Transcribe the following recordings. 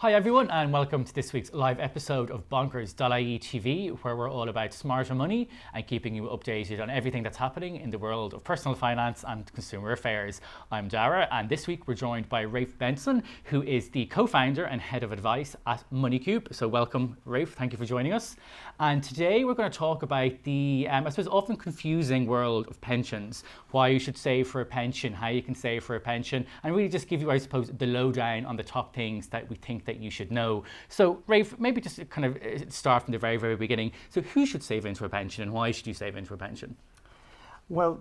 Hi everyone, and welcome to this week's live episode of Bonkers.ie TV, where we're all about smarter money and keeping you updated on everything that's happening in the world of personal finance and consumer affairs. I'm Dara, and this week we're joined by Ralph Benson, who is the co-founder and head of advice at Moneycube. So welcome, Ralph. Thank you for joining us. And today we're going to talk about the, I suppose, often confusing world of pensions, why you should save for a pension, how you can save for a pension, and really just give you, I suppose, the lowdown on the top things that we think that you should know. So, Ralph, maybe just kind of start from the very, very beginning. So who should save into a pension and why should you save into a pension? Well,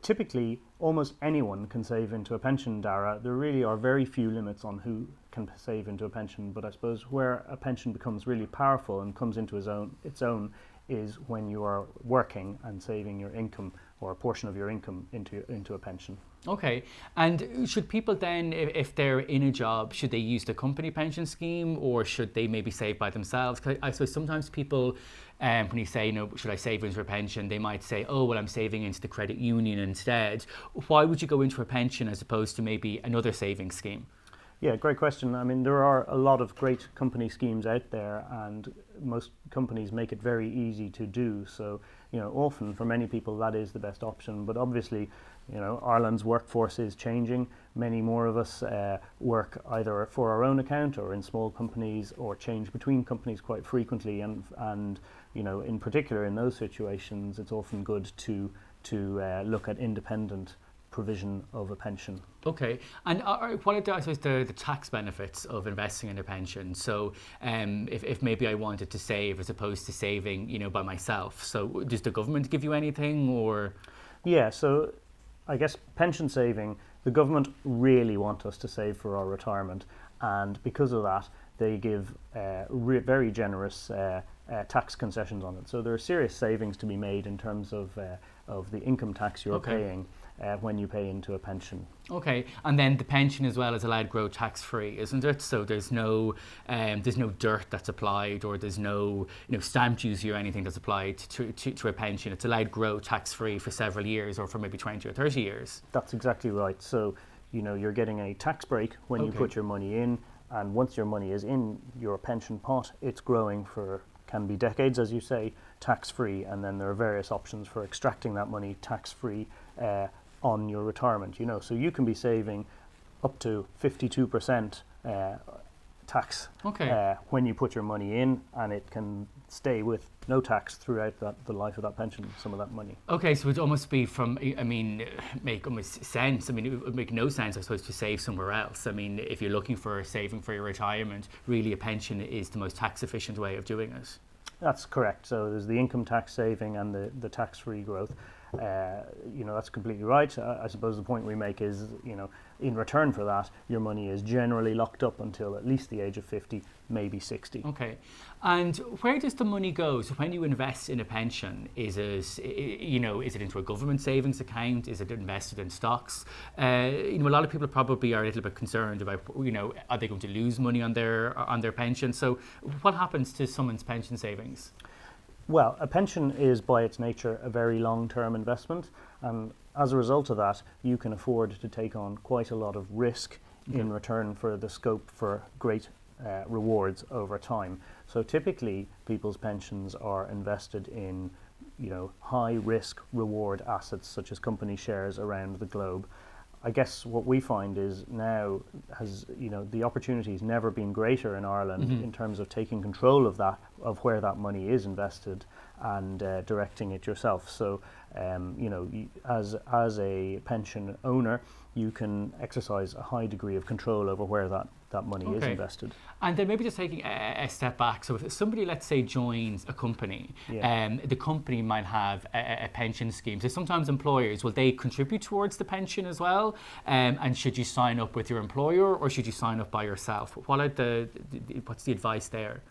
typically, almost anyone can save into a pension, Dara. There really are very few limits on who can save into a pension, but I suppose where a pension becomes really powerful and comes into its own is when you are working and saving your income or a portion of your income into a pension. Okay, and should people then, if they're in a job, should they use the company pension scheme or should they maybe save by themselves? Because I suppose sometimes people, when you say, should I save into a pension, they might say, oh, well, I'm saving into the credit union instead. Why would you go into a pension as opposed to maybe another savings scheme? Yeah, great question. I mean, there are a lot of great company schemes out there, and most companies make it very easy to do. So, often for many people that is the best option. But obviously, Ireland's workforce is changing. Many more of us work either for our own account or in small companies or change between companies quite frequently. And in particular in those situations, it's often good to look at independent provision of a pension. Okay, and what are, I suppose, the tax benefits of investing in a pension? So if maybe I wanted to save as opposed to saving, by myself, so does the government give you anything or? Yeah, so I guess pension saving, the government really want us to save for our retirement, and because of that, they give very generous tax concessions on it. So there are serious savings to be made in terms of the income tax you're paying when you pay into a pension. Okay, and then the pension as well is allowed to grow tax-free, isn't it? So there's no dirt that's applied, or there's no stamp duty or anything that's applied to a pension. It's allowed to grow tax-free for several years, or for maybe 20 or 30 years. That's exactly right. So you're getting a tax break when you put your money in, and once your money is in your pension pot, it's growing for can be decades, as you say, tax-free, and then there are various options for extracting that money tax-free on your retirement. So you can be saving up to 52% tax when you put your money in, and it can stay with no tax throughout the life of that pension, some of that money. Okay, so it would almost be make almost sense. It would make no sense, I suppose, to save somewhere else. If you're looking for saving for your retirement, really a pension is the most tax efficient way of doing it. That's correct. So there's the income tax saving and the tax-free growth. That's completely right. I suppose the point we make is, in return for that, your money is generally locked up until at least the age of 50, maybe 60. Okay. And where does the money go? So when you invest in a pension, is it into a government savings account? Is it invested in stocks? A lot of people probably are a little bit concerned about, are they going to lose money on their pension? So what happens to someone's pension savings? Well, a pension is by its nature a very long-term investment, and as a result of that, you can afford to take on quite a lot of risk in return for the scope for great rewards over time. So typically, people's pensions are invested in, high-risk reward assets such as company shares around the globe. I guess what we find is now the opportunity has never been greater in Ireland in terms of taking control of where that money is invested and directing it yourself. So, as a pension owner, you can exercise a high degree of control over where that money is invested. And then maybe just taking a step back. So if somebody, let's say, joins a company, the company might have a pension scheme. So sometimes employers, will they contribute towards the pension as well? And should you sign up with your employer or should you sign up by yourself? What's the advice there?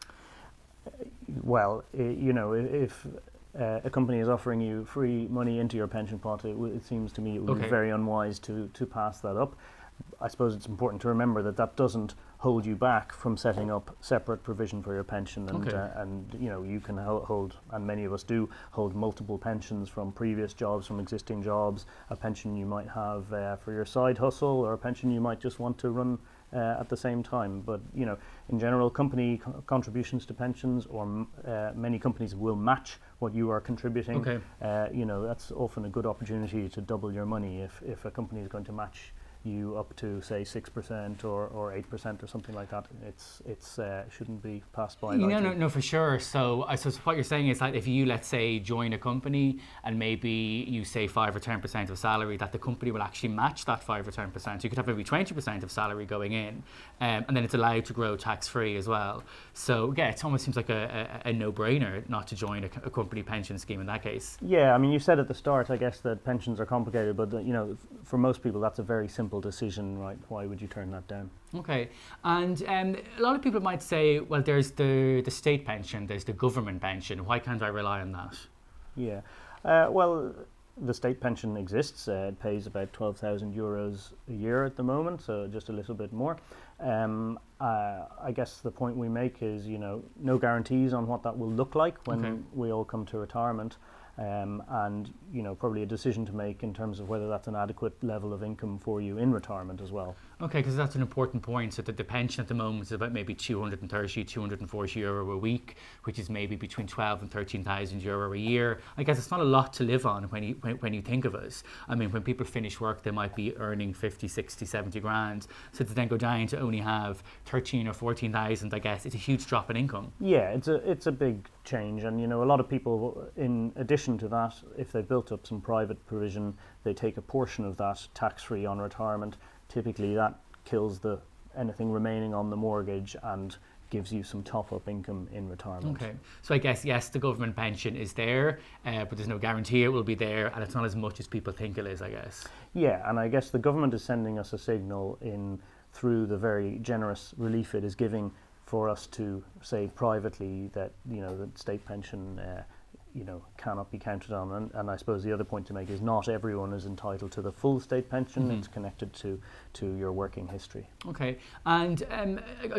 Well, if a company is offering you free money into your pension pot, it seems to me it would be very unwise to pass that up. I suppose it's important to remember that doesn't hold you back from setting up separate provision for your pension, and you can hold, and many of us do hold, multiple pensions from previous jobs, from existing jobs, a pension you might have for your side hustle, or a pension you might just want to run at the same time. But in general, company contributions to pensions, or many companies will match what you are contributing. Okay. That's often a good opportunity to double your money if a company is going to match you up to, say, 6% or 8% or something like that. It's shouldn't be passed by lightly. No, for sure. So I suppose what you're saying is that if you, let's say, join a company and maybe you say 5 or 10% of salary, that the company will actually match that 5 or 10%. You could have maybe 20% of salary going in, and then it's allowed to grow tax-free as well. So yeah, it almost seems like a no-brainer not to join a company pension scheme in that case. Yeah, I mean, you said at the start, I guess, that pensions are complicated, but for most people, that's a very simple decision, right? Why would you turn that down? Okay, and a lot of people might say, well, there's the state pension, there's the government pension. Why can't I rely on that? Yeah, well, the state pension exists. It pays about €12,000 a year at the moment, so just a little bit more. I guess the point we make is, no guarantees on what that will look like when we all come to retirement. And probably a decision to make in terms of whether that's an adequate level of income for you in retirement as well. Okay, because that's an important point. So that the pension at the moment is about maybe €240 a week, which is maybe between 12 and 13,000 euro a year. I guess it's not a lot to live on when you think of it. I mean, when people finish work, they might be earning 50, 60, 70 grand. So to then go down to only have 13 or 14,000, I guess it's a huge drop in income. Yeah, it's a big change, and a lot of people, in addition to that, if they've built up some private provision, they take a portion of that tax-free on retirement. Typically that kills anything remaining on the mortgage and gives you some top-up income in retirement. Okay, so I guess, yes, the government pension is there, but there's no guarantee it will be there, and it's not as much as people think it is, I guess. Yeah, and I guess the government is sending us a signal through the very generous relief it is giving for us to save privately, that the state pension cannot be counted on. And I suppose the other point to make is not everyone is entitled to the full state pension. It's connected to your working history. Okay, and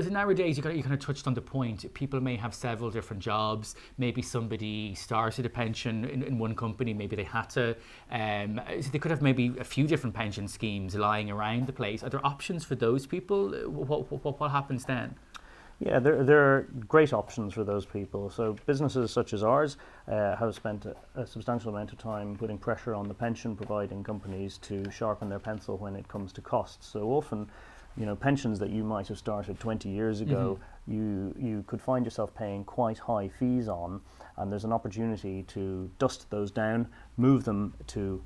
nowadays you kind of touched on the point. People may have several different jobs. Maybe somebody started a pension in one company. Maybe they had to. So they could have maybe a few different pension schemes lying around the place. Are there options for those people? What happens then? Yeah, there are great options for those people. So businesses such as ours have spent a substantial amount of time putting pressure on the pension providing companies to sharpen their pencil when it comes to costs. So often, pensions that you might have started 20 years ago, you could find yourself paying quite high fees on, and there's an opportunity to dust those down, move them to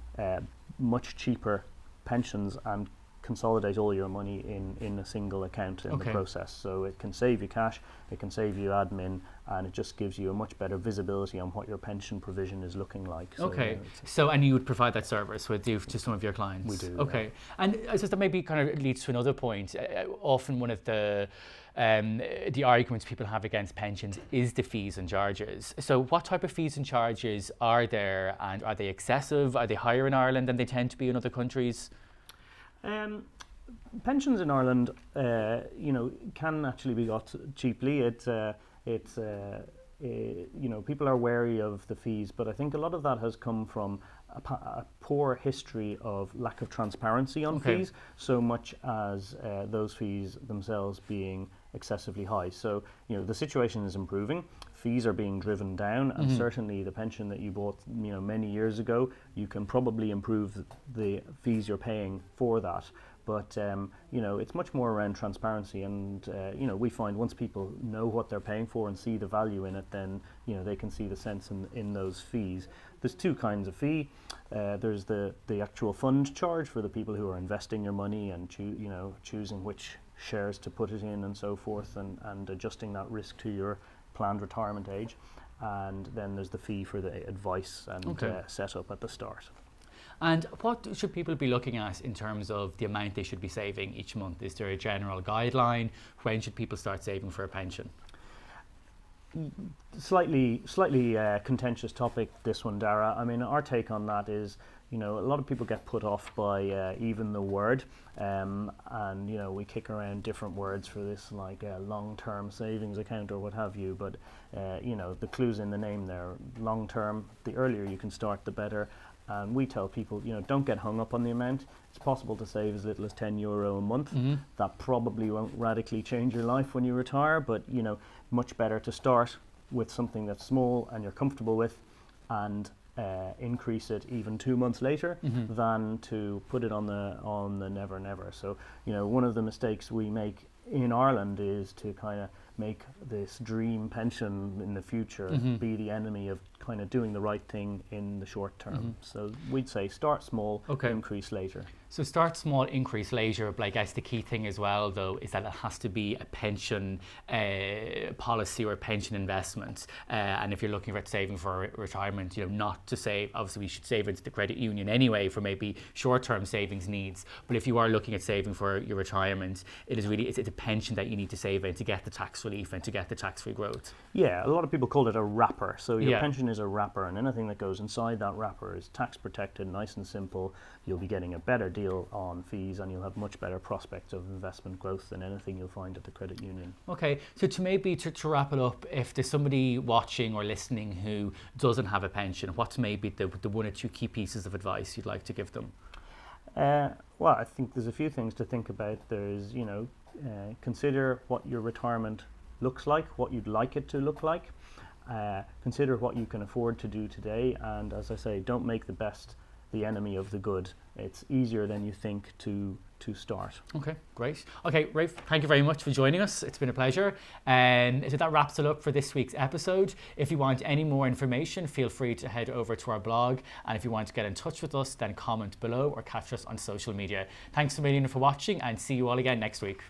much cheaper pensions, and consolidate all your money in a single account in the process. So it can save you cash, it can save you admin, and it just gives you a much better visibility on what your pension provision is looking like. So, and you would provide that service to some of your clients? We do. Okay, yeah. And I suppose that maybe kind of leads to another point. Often one of the arguments people have against pensions is the fees and charges. So what type of fees and charges are there, and are they excessive? Are they higher in Ireland than they tend to be in other countries? Pensions in Ireland, can actually be got cheaply. People are wary of the fees, but I think a lot of that has come from a poor history of lack of transparency on fees, so much as those fees themselves being excessively high. So, the situation is improving. Fees are being driven down, and certainly the pension that you bought, many years ago, you can probably improve the fees you're paying for that. But it's much more around transparency, and we find once people know what they're paying for and see the value in it, then they can see the sense in those fees. There's two kinds of fee. There's the actual fund charge for the people who are investing your money and choosing which shares to put it in and so forth, and adjusting that risk to your planned retirement age. And then there's the fee for the advice and setup at the start. And what should people be looking at in terms of the amount they should be saving each month? Is there a general guideline? When should people start saving for a pension? Slightly contentious topic, this one, Dara. I mean, our take on that is, a lot of people get put off by even the word, and we kick around different words for this, like long-term savings account or what have you. But the clue's in the name there. Long-term, the earlier you can start, the better. And we tell people, don't get hung up on the amount. It's possible to save as little as €10 a month. That probably won't radically change your life when you retire, but much better to start with something that's small and you're comfortable with, and increase it even 2 months later than to put it on the never. So one of the mistakes we make in Ireland is to kind of make this dream pension in the future be the enemy of kind of doing the right thing in the short term. So we'd say start small, increase later. So start small, increase later, but I guess the key thing as well, though, is that it has to be a pension policy or a pension investment. And if you're looking at saving for retirement, not to save, obviously we should save into the credit union anyway for maybe short-term savings needs. But if you are looking at saving for your retirement, it's a pension that you need to save in to get the tax relief and to get the tax-free growth. Yeah, a lot of people call it a wrapper. So your pension is a wrapper, and anything that goes inside that wrapper is tax protected, nice and simple. You'll be getting a better deal on fees, and you'll have much better prospects of investment growth than anything you'll find at the credit union. Okay, so to wrap it up, if there's somebody watching or listening who doesn't have a pension, what's maybe the one or two key pieces of advice you'd like to give them? Well, I think there's a few things to think about. There's, consider what your retirement looks like, what you'd like it to look like. Consider what you can afford to do today, and as I say, don't make the best the enemy of the good. It's easier than you think to start. Okay, great. Okay, Ralph, thank you very much for joining us. It's been a pleasure. So that wraps it up for this week's episode. If you want any more information, feel free to head over to our blog. And if you want to get in touch with us, then comment below or catch us on social media. Thanks a million for watching, and see you all again next week.